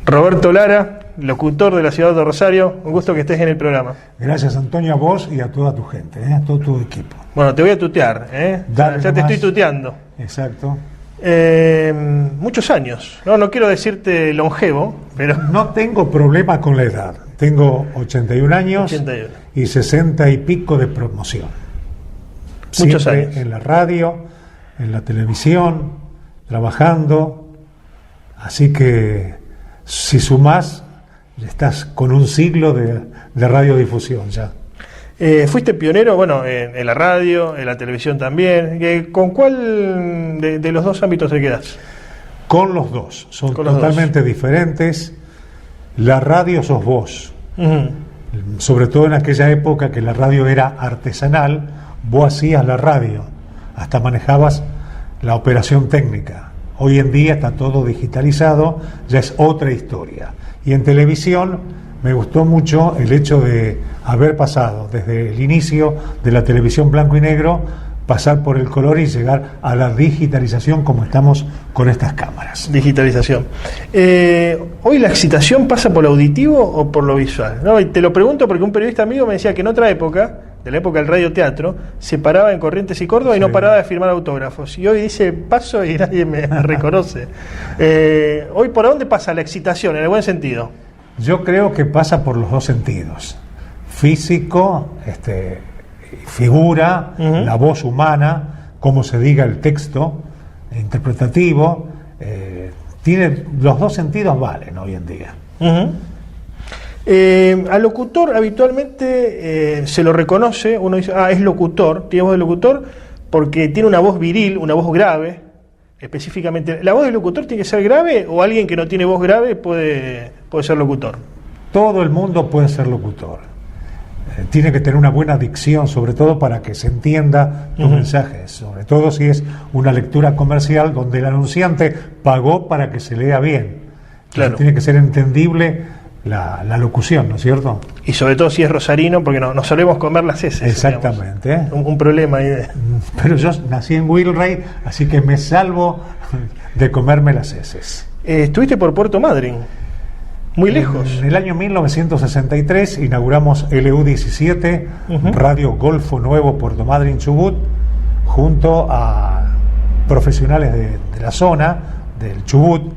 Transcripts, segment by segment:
Roberto Lara, locutor de la ciudad de Rosario, un gusto que estés en el programa. Gracias, Antonio, a vos y a toda tu gente, a todo tu equipo. Bueno, te voy a tutear, ya te estoy tuteando. Exacto. Muchos años, no quiero decirte longevo, pero... No tengo problema con la edad, tengo 81 años 81. Y 60 y pico de promoción. Muchos Siempre años. en la radio, en la televisión, trabajando, así que si sumás, estás con un siglo de radiodifusión ya. Fuiste pionero, bueno, en la radio, en la televisión también. ¿Con cuál de los dos ámbitos te quedás? Con los dos, son Con los totalmente dos. diferentes. La radio sos vos, Uh-huh. sobre todo en aquella época que la radio era artesanal, vos hacías la radio, hasta manejabas la operación técnica. Hoy en día está todo digitalizado, ya es otra historia. Y en televisión me gustó mucho el hecho de haber pasado desde el inicio de la televisión blanco y negro, pasar por el color y llegar a la digitalización como estamos con estas cámaras. Digitalización. ¿Hoy la excitación pasa por lo auditivo o por lo visual? ¿No? Y te lo pregunto porque un periodista amigo me decía que en otra época, de la época del radioteatro, se paraba en Corrientes y Córdoba y no paraba de firmar autógrafos. Y hoy dice paso y nadie me reconoce. Hoy, ¿por dónde pasa la excitación, en el buen sentido? Yo creo que pasa por los dos sentidos. Físico, figura, Uh-huh. la voz humana, cómo se diga el texto, interpretativo, tiene los dos sentidos valen hoy en día. Uh-huh. Al locutor habitualmente se lo reconoce, uno dice, es locutor, tiene voz de locutor, porque tiene una voz viril, una voz grave, específicamente. ¿La voz del locutor tiene que ser grave o alguien que no tiene voz grave puede ser locutor? Todo el mundo puede ser locutor. Tiene que tener una buena dicción, sobre todo para que se entienda tus Uh-huh. mensajes, sobre todo si es una lectura comercial donde el anunciante pagó para que se lea bien. Claro. Tiene que ser entendible la locución, ¿no es cierto? Y sobre todo si es rosarino, porque no solemos comer las heces. Exactamente. Un problema ahí. Pero yo nací en Wilray, así que me salvo de comerme las heces. Estuviste por Puerto Madryn, muy lejos. En el año 1963 inauguramos LU17, Uh-huh. Radio Golfo Nuevo Puerto Madryn Chubut, junto a profesionales de la zona, del Chubut,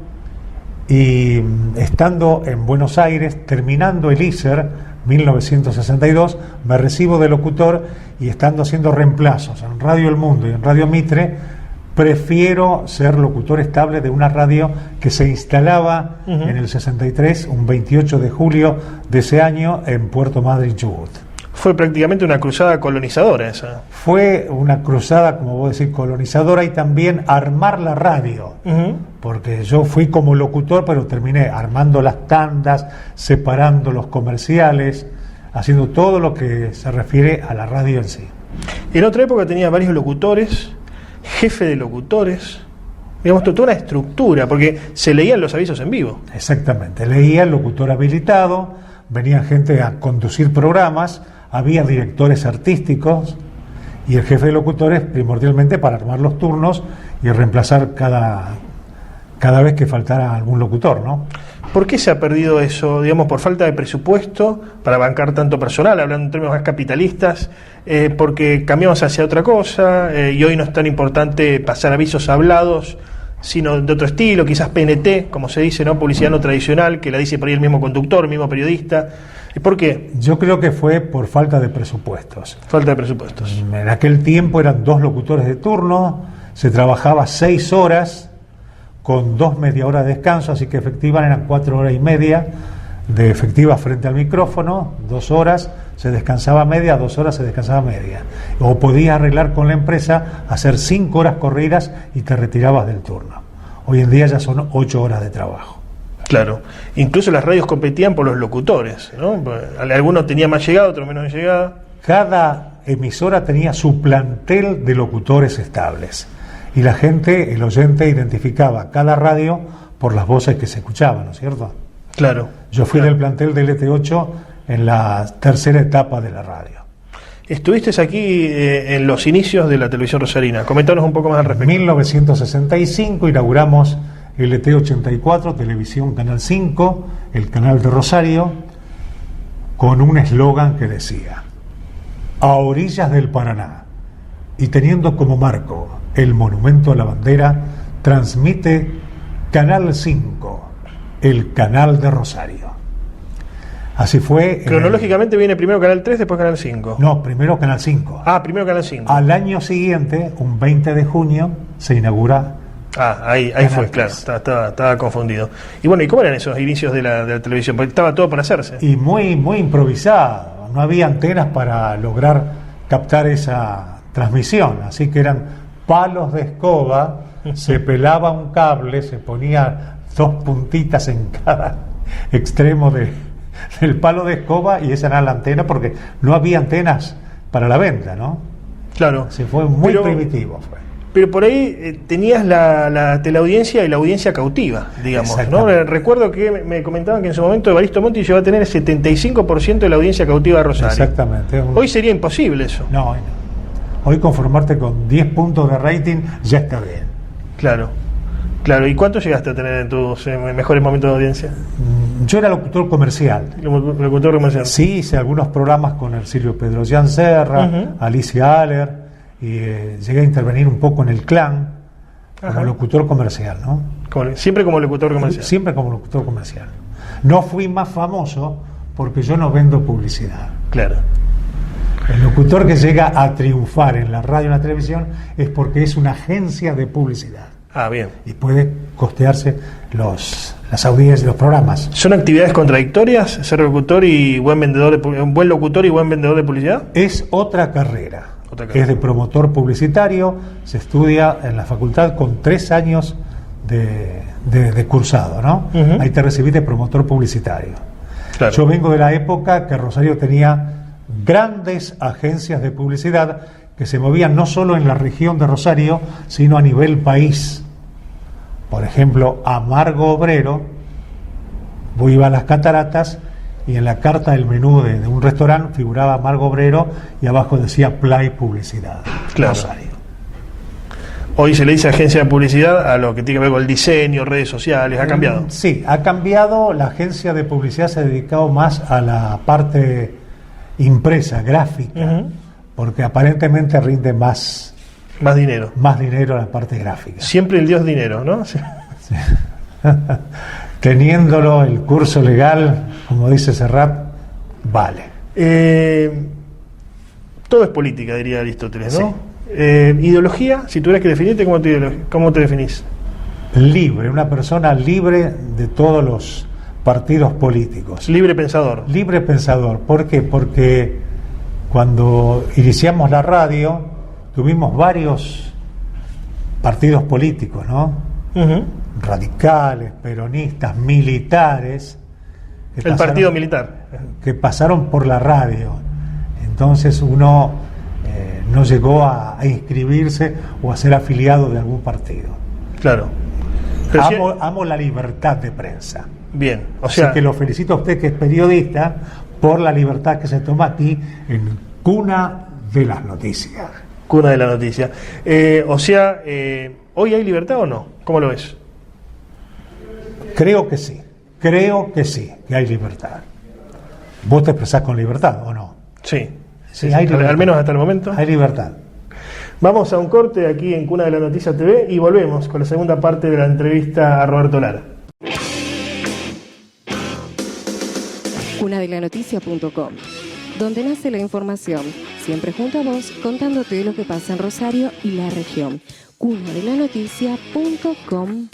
y estando en Buenos Aires, terminando el ISER 1962, me recibo de locutor y estando haciendo reemplazos en Radio El Mundo y en Radio Mitre, prefiero ser locutor estable de una radio que se instalaba Uh-huh. en el 63, un 28 de julio de ese año, en Puerto Madryn, Chubut. Fue prácticamente una cruzada colonizadora esa. Fue una cruzada, como vos decís, colonizadora, y también armar la radio. Uh-huh. Porque yo fui como locutor, pero terminé armando las tandas, separando los comerciales, haciendo todo lo que se refiere a la radio en sí. En otra época tenía varios locutores, jefe de locutores, digamos, toda una estructura, porque se leían los avisos en vivo. Exactamente, leía el locutor habilitado, venía gente a conducir programas, había directores artísticos y el jefe de locutores primordialmente para armar los turnos y reemplazar cada vez que faltara algún locutor, ¿no? ¿Por qué se ha perdido eso? Digamos, por falta de presupuesto para bancar tanto personal, hablando en términos más capitalistas, porque cambiamos hacia otra cosa, y hoy no es tan importante pasar avisos hablados, sino de otro estilo, quizás PNT, como se dice, ¿no? Publicidad no tradicional, que la dice por ahí el mismo conductor, el mismo periodista. ¿Por qué? Yo creo que fue por falta de presupuestos. Falta de presupuestos. En aquel tiempo eran 2 locutores de turno, se trabajaba 6 horas con 2 media horas de descanso, así que efectivamente eran 4 horas y media de efectiva frente al micrófono, 2 horas se descansaba media, 2 horas se descansaba media. O podías arreglar con la empresa, hacer 5 horas corridas y te retirabas del turno. Hoy en día ya son 8 horas de trabajo. Claro, incluso las radios competían por los locutores, ¿no? Algunos tenían más llegada, otros menos llegada. Cada emisora tenía su plantel de locutores estables y la gente, el oyente, identificaba cada radio por las voces que se escuchaban, ¿no es cierto? Claro. Yo fui claro. del plantel del ET8 en la tercera etapa de la radio. Estuviste aquí en los inicios de la televisión rosarina. Coméntanos un poco más al En respecto. 1965 inauguramos LT84, Televisión Canal 5, el canal de Rosario, con un eslogan que decía: a orillas del Paraná, y teniendo como marco el monumento a la bandera, transmite Canal 5, el canal de Rosario. Así fue. Cronológicamente viene primero Canal 3, después Canal 5. No, primero Canal 5. Ah, primero Canal 5. Al año siguiente, un 20 de junio, se inaugura. Ahí fue, claro, estaba confundido. Y bueno, ¿y cómo eran esos inicios de la televisión? Porque estaba todo por hacerse. Y muy improvisado, no había antenas para lograr captar esa transmisión, así que eran palos de escoba, se pelaba un cable, se ponía 2 puntitas en cada extremo del palo de escoba y esa era la antena, porque no había antenas para la venta, ¿no? Claro. Se fue muy primitivo. Pero por ahí tenías la teleaudiencia y la audiencia cautiva, digamos, ¿no? Recuerdo que me comentaban que en su momento Evaristo Monti llegó a tener el 75% de la audiencia cautiva de Rosario. Exactamente. Hoy sería imposible eso. No. Hoy conformarte con 10 puntos de rating ya está bien. Claro. ¿Y cuánto llegaste a tener en tus mejores momentos de audiencia? Yo era locutor comercial. Locutor comercial. Sí, hice algunos programas con Ercilio Pedro Serra, Alicia Aller, y llegué a intervenir un poco en el Clan como locutor comercial, ¿no? Siempre como locutor comercial. Siempre como locutor comercial. No fui más famoso porque yo no vendo publicidad. Claro. El locutor que llega a triunfar en la radio y en la televisión es porque es una agencia de publicidad. Bien. Y puede costearse las audiencias y los programas. ¿Son actividades contradictorias ser locutor y buen vendedor un buen locutor y buen vendedor de publicidad? Es otra carrera. Es de promotor publicitario, se estudia en la facultad con 3 años de cursado, ¿no? Ahí te recibís de promotor publicitario. Claro. Yo vengo de la época que Rosario tenía grandes agencias de publicidad que se movían no solo en la región de Rosario, sino a nivel país. Por ejemplo, Amargo Obrero, vos ibas a las cataratas y en la carta del menú de un restaurante figuraba Amargo Obrero y abajo decía Play Publicidad. Claro. Rosario. Hoy se le dice agencia de publicidad a lo que tiene que ver con el diseño, redes sociales, ¿ha cambiado? Sí, ha cambiado. La agencia de publicidad se ha dedicado más a la parte impresa, gráfica, porque aparentemente rinde más dinero. Más dinero a la parte gráfica. Siempre el dios dinero, ¿no? Sí. Teniéndolo el curso legal, como dice Serrat, vale. Todo es política, diría Aristóteles, ¿no? Sí. Ideología, si tuvieras que definirte, ¿cómo te definís? Libre, una persona libre de todos los partidos políticos. Libre pensador. Libre pensador. ¿Por qué? Porque cuando iniciamos la radio tuvimos varios partidos políticos, ¿no? Radicales, peronistas, militares. El partido militar. Que pasaron por la radio. Entonces uno no llegó a inscribirse o a ser afiliado de algún partido. Claro. Amo la libertad de prensa. Bien, Así que lo felicito a usted, que es periodista, por la libertad que se toma aquí en Cuna de las Noticias. Cuna de la Noticia. ¿Hoy hay libertad o no? ¿Cómo lo ves? Creo que sí, que hay libertad. ¿Vos te expresás con libertad o no? Sí, hay libertad. Al menos hasta el momento. Hay libertad. Vamos a un corte aquí en Cuna de la Noticia TV y volvemos con la segunda parte de la entrevista a Roberto Lara. Cunadelanoticia.com, donde nace la información, siempre junto a vos, contándote lo que pasa en Rosario y la región. Cunadelanoticia.com.